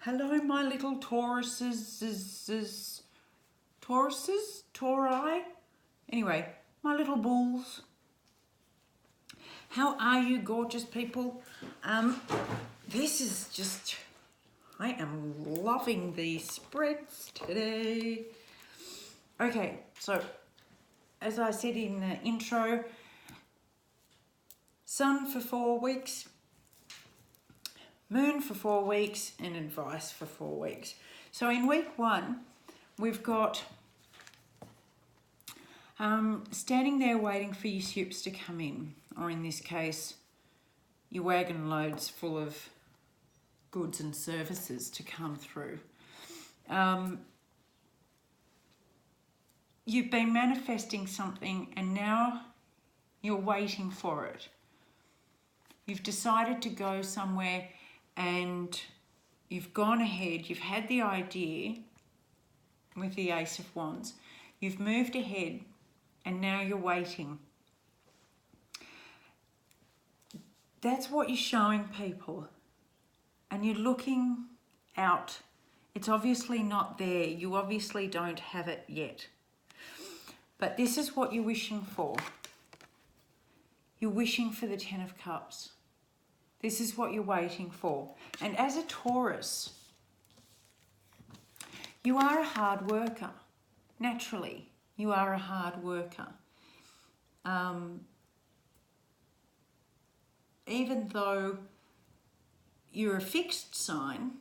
Hello, my little Tauri. Anyway, my little bulls. How are you, gorgeous people? This is just, I am loving these spreads today. Okay, so as I said in the intro, sun for 4 weeks, moon for 4 weeks, and advice for 4 weeks. So in week 1, we've got standing there waiting for your ships to come in, or in this case, your wagon loads full of goods and services to come through. You've been manifesting something and now you're waiting for it. You've decided to go somewhere and you've gone ahead, you've had the idea with the Ace of Wands, you've moved ahead and now you're waiting. That's what you're showing people. And you're looking out. It's obviously not there. You obviously don't have it yet. But this is what you're wishing for. You're wishing for the 10 of Cups. This is what you're waiting for. And as a Taurus, you are a hard worker. Naturally, you are a hard worker. Even though you're a fixed sign,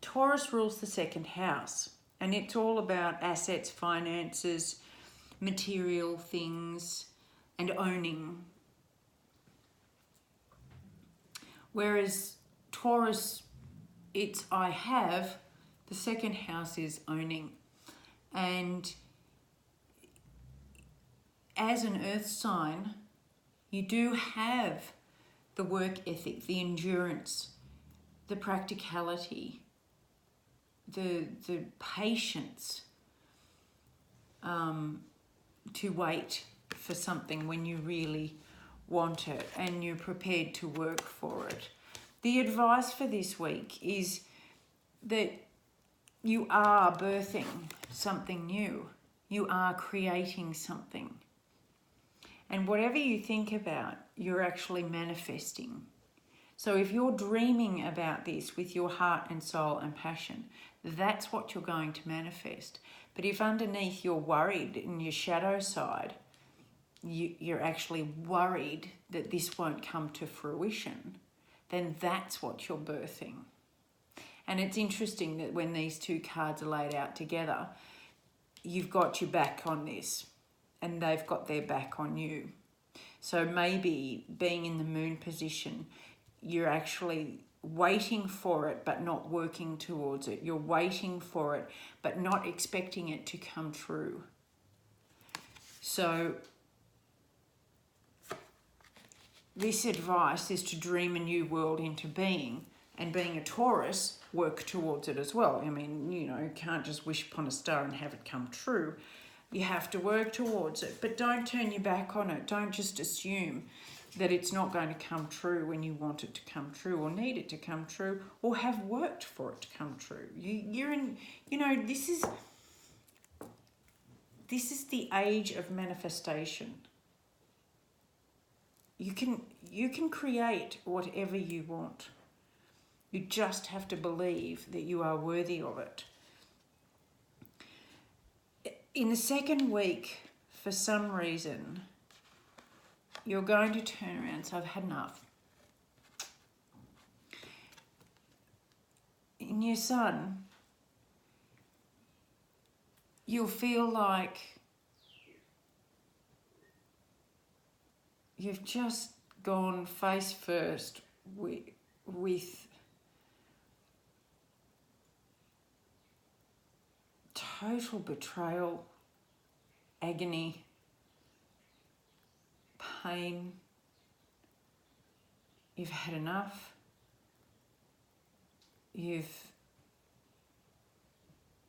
Taurus rules the 2nd house, and it's all about assets, finances, material things, and owning. Whereas Taurus, it's I have, the 2nd house is owning. And as an earth sign, you do have the work ethic, the endurance, the practicality, the patience to wait for something when you really want it and you're prepared to work for it. The advice for this week is that you are birthing something new. You are creating something. And whatever you think about, you're actually manifesting. So if you're dreaming about this with your heart and soul and passion, that's what you're going to manifest. But if underneath you're worried in your shadow side, you're actually worried that this won't come to fruition, then that's what you're birthing. And it's interesting that when these two cards are laid out together, you've got your back on this and they've got their back on you. So maybe being in the moon position, you're actually waiting for it but not working towards it. You're waiting for it but not expecting it to come true. So this advice is to dream a new world into being, and being a Taurus, work towards it as well. I mean, you can't just wish upon a star and have it come true. You have to work towards it, but don't turn your back on it. Don't just assume that it's not going to come true when you want it to come true or need it to come true or have worked for it to come true. You're in, this is the age of manifestation. You can create whatever you want. You just have to believe that you are worthy of it. In the 2nd week, for some reason, you're going to turn around and say, I've had enough. In your sun, you'll feel like you've just gone face first with total betrayal, agony, pain. You've had enough. You're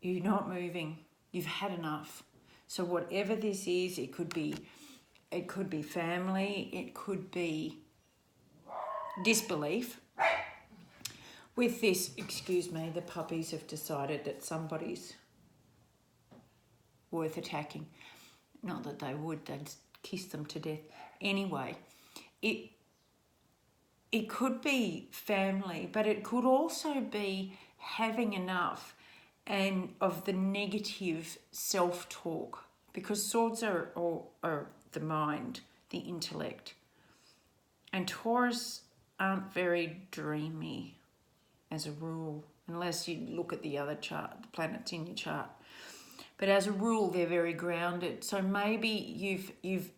not moving. You've had enough. So whatever this is, it could be family, it could be disbelief. With this, excuse me, the puppies have decided that somebody's worth attacking. Not that they would, they'd kiss them to death. Anyway, it could be family, but it could also be having enough and of the negative self-talk, because swords are the mind, the intellect. And Taurus aren't very dreamy as a rule, unless you look at the other chart, the planets in your chart. But as a rule, they're very grounded. So maybe you've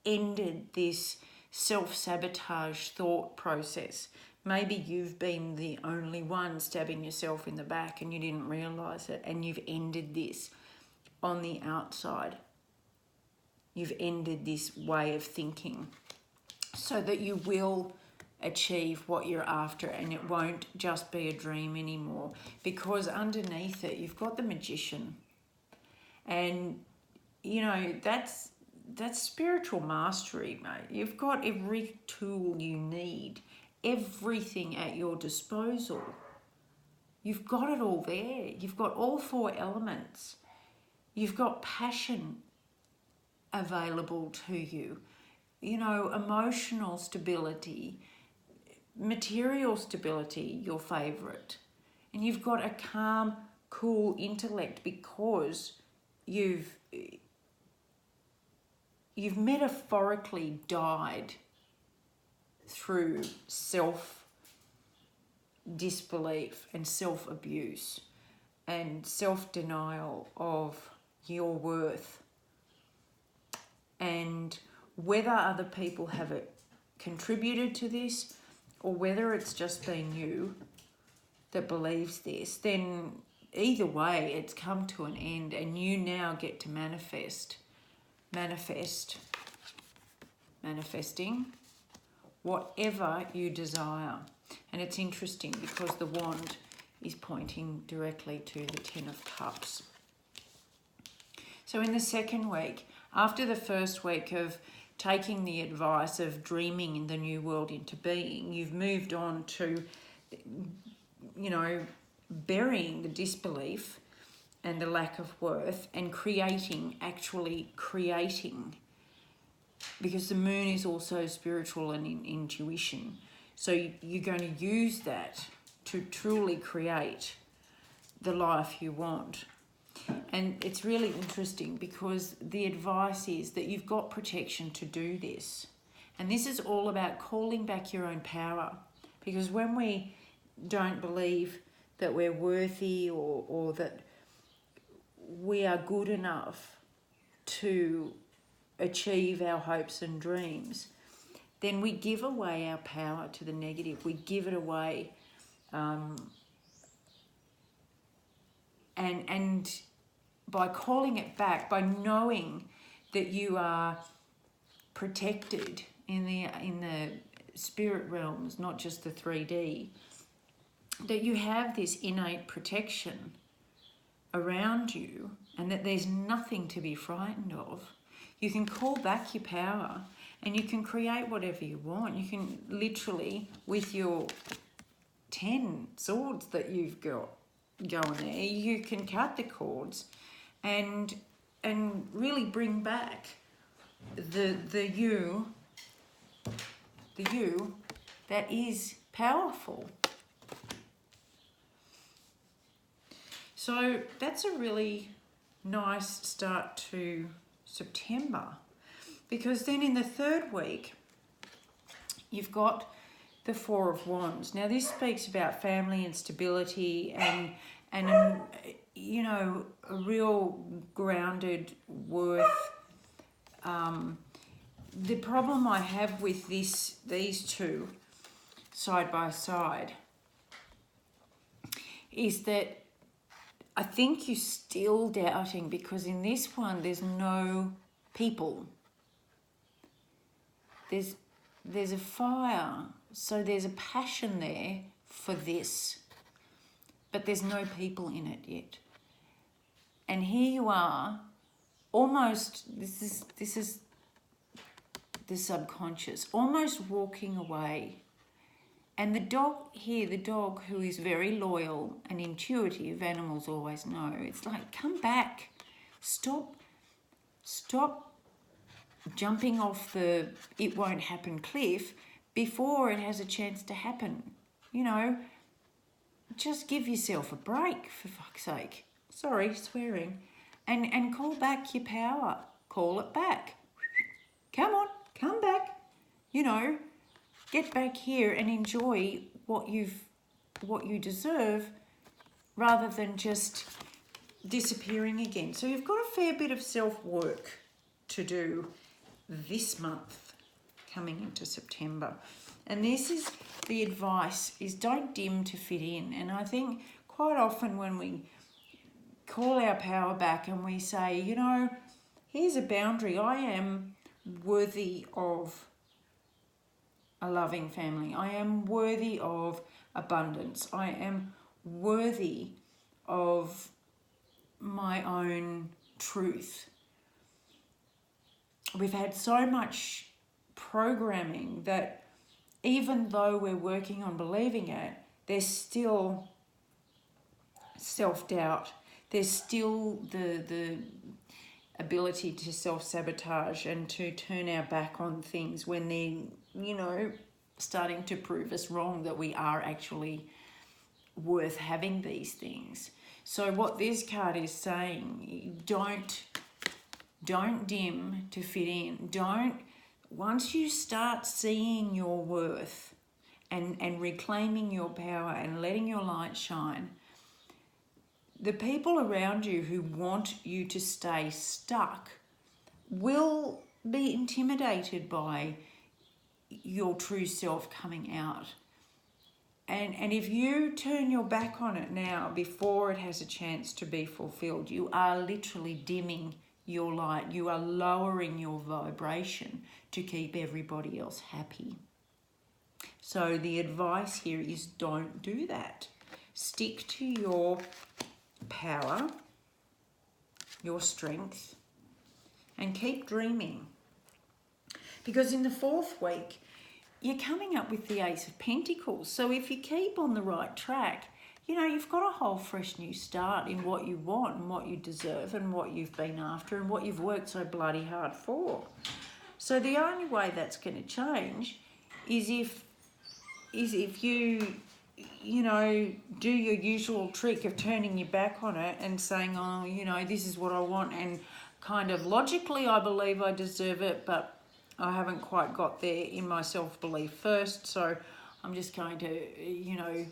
ended this self-sabotage thought process. Maybe you've been the only one stabbing yourself in the back and you didn't realise it, and you've ended this on the outside. You've ended this way of thinking so that you will achieve what you're after, and it won't just be a dream anymore, because underneath it you've got the Magician. And you know, that's spiritual mastery, mate. You've got every tool you need, everything at your disposal. You've got it all there. You've got all 4 elements. You've got passion available to you, you know, emotional stability, material stability, your favourite. And you've got a calm, cool intellect, because you've metaphorically died through self-disbelief and self-abuse and self-denial of your worth. And whether other people have contributed to this, or whether it's just been you that believes this, then either way, it's come to an end, and you now get to manifesting whatever you desire. And it's interesting because the wand is pointing directly to the 10 of Cups. So in the second week, after the first week of taking the advice of dreaming in the new world into being, you've moved on to, you know, burying the disbelief and the lack of worth, and actually creating, because the moon is also spiritual and intuition. So you're going to use that to truly create the life you want. And it's really interesting because the advice is that you've got protection to do this. And this is all about calling back your own power, because when we don't believe that we're worthy or that we are good enough to achieve our hopes and dreams, then we give away our power to the negative. We give it away. And by calling it back, by knowing that you are protected in the spirit realms, not just the 3D, that you have this innate protection around you, and that there's nothing to be frightened of. You can call back your power and you can create whatever you want. You can literally, with your 10 swords that you've got going there, you can cut the cords and really bring back the you that is powerful. So that's a really nice start to September, because then in the third week, you've got the 4 of Wands. Now this speaks about family and stability and you know, a real grounded worth. The problem I have with these two side by side is that I think you're still doubting, because in this one there's no people. There's a fire, so there's a passion there for this, but there's no people in it yet. And here you are, almost, this is the subconscious, almost walking away And the dog here, the dog who is very loyal and intuitive, animals always know, it's like, come back. Stop jumping off the it won't happen cliff before it has a chance to happen. You know, just give yourself a break, for fuck's sake. Sorry, swearing. And call back your power. Call it back. Come on, come back. You know, get back here and enjoy what you deserve, rather than just disappearing again. So you've got a fair bit of self-work to do this month coming into September. And this is the advice, is don't dim to fit in. And I think quite often when we call our power back and we say, you know, here's a boundary. I am worthy of a loving family. I am worthy of abundance. I am worthy of my own truth. We've had so much programming that even though we're working on believing it, there's still self-doubt. There's still the ability to self-sabotage and to turn our back on things when they're, you know, starting to prove us wrong, that we are actually worth having these things. So what this card is saying, don't dim to fit in. Once you start seeing your worth and reclaiming your power and letting your light shine, the people around you who want you to stay stuck will be intimidated by your true self coming out. And if you turn your back on it now before it has a chance to be fulfilled, you are literally dimming your light. You are lowering your vibration to keep everybody else happy. So the advice here is don't do that. Stick to your power, your strength, and keep dreaming. Because in the fourth week, you're coming up with the Ace of Pentacles. So if you keep on the right track, you know, you've got a whole fresh new start in what you want and what you deserve and what you've been after and what you've worked so bloody hard for. So the only way that's going to change is if you know, do your usual trick of turning your back on it and saying, oh, you know, this is what I want, and kind of logically I believe I deserve it, but I haven't quite got there in my self-belief first, so I'm just going to, you know,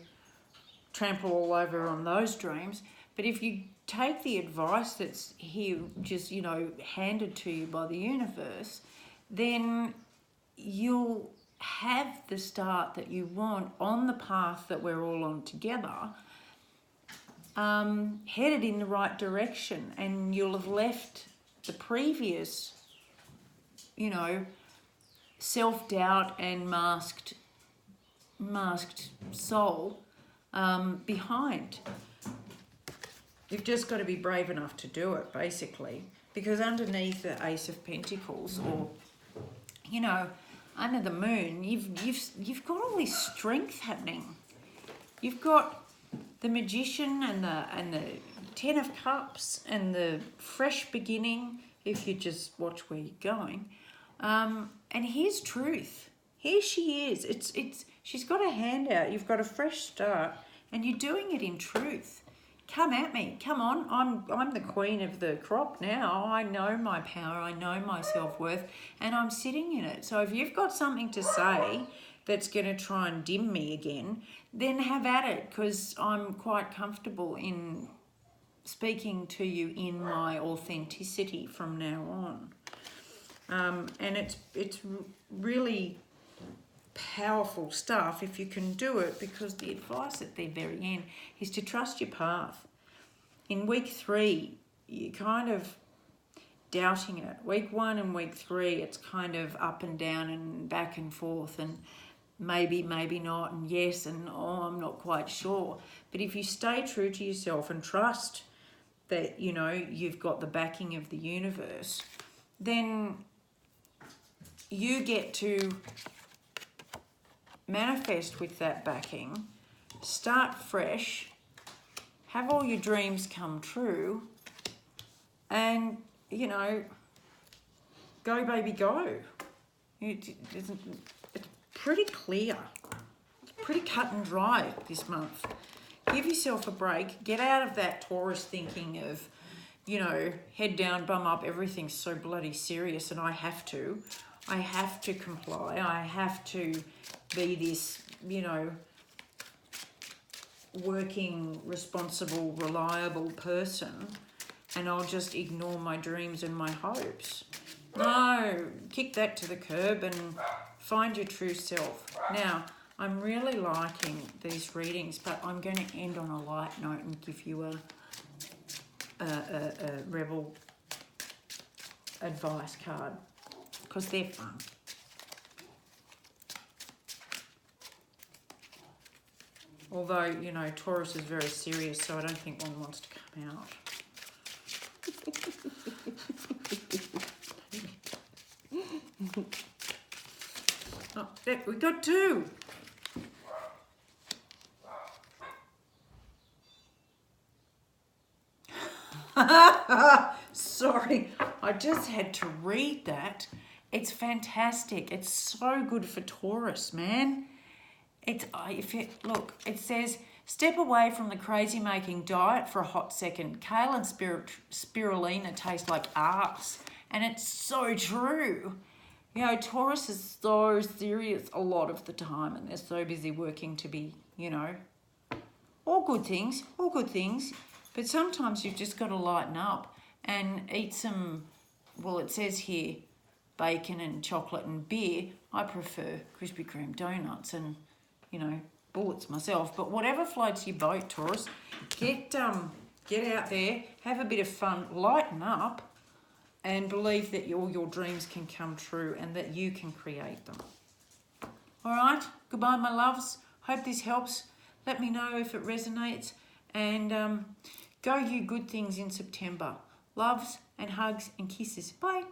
trample all over on those dreams. But if you take the advice that's here, just, you know, handed to you by the universe, then you'll have the start that you want on the path that we're all on together, headed in the right direction, and you'll have left the previous, you know, self-doubt and masked soul behind. You've just got to be brave enough to do it, basically, because underneath the Ace of Pentacles, or, you know, under the moon, you've got all this strength happening. You've got the Magician and the Ten of Cups and the fresh beginning, if you just watch where you're going. And here's truth. Here she is. She's got a hand out. You've got a fresh start, and you're doing it in truth. Come at me. Come on. I'm the queen of the crop now. I know my power. I know my self-worth, and I'm sitting in it. So if you've got something to say that's going to try and dim me again, then have at it, because I'm quite comfortable in speaking to you in my authenticity from now on. And it's really powerful stuff if you can do it, because the advice at the very end is to trust your path. In week 3, you're kind of doubting it. Week 1 and week 3, it's kind of up and down and back and forth, and maybe not, and yes, and oh, I'm not quite sure. But if you stay true to yourself and trust that, you know, you've got the backing of the universe, then you get to manifest with that backing, start fresh, have all your dreams come true, and, you know, go baby go. It's pretty clear. It's pretty cut and dry this month. Give yourself a break. Get out of that Taurus thinking of, you know, head down, bum up, everything's so bloody serious and I have to comply. I have to be this, you know, working, responsible, reliable person, and I'll just ignore my dreams and my hopes. No, kick that to the curb and find your true self. Now, I'm really liking these readings, but I'm going to end on a light note and give you a rebel advice card, because they're fun. Although, you know, Taurus is very serious, so I don't think one wants to come out. Oh, there, we got two. Sorry, I just had to read that. It's fantastic. It's so good for Taurus, man. Look, it says, step away from the crazy-making diet for a hot second. Kale and spirulina taste like arse. And it's so true. You know, Taurus is so serious a lot of the time, and they're so busy working to be, you know, all good things. But sometimes you've just got to lighten up and eat some, well, it says here, bacon and chocolate and beer. I prefer Krispy Kreme donuts and, you know, bullets myself. But whatever floats your boat, Taurus, get out there, have a bit of fun, lighten up, and believe that all your dreams can come true and that you can create them. All right, goodbye, my loves. Hope this helps. Let me know if it resonates, and go you good things in September. Loves and hugs and kisses. Bye.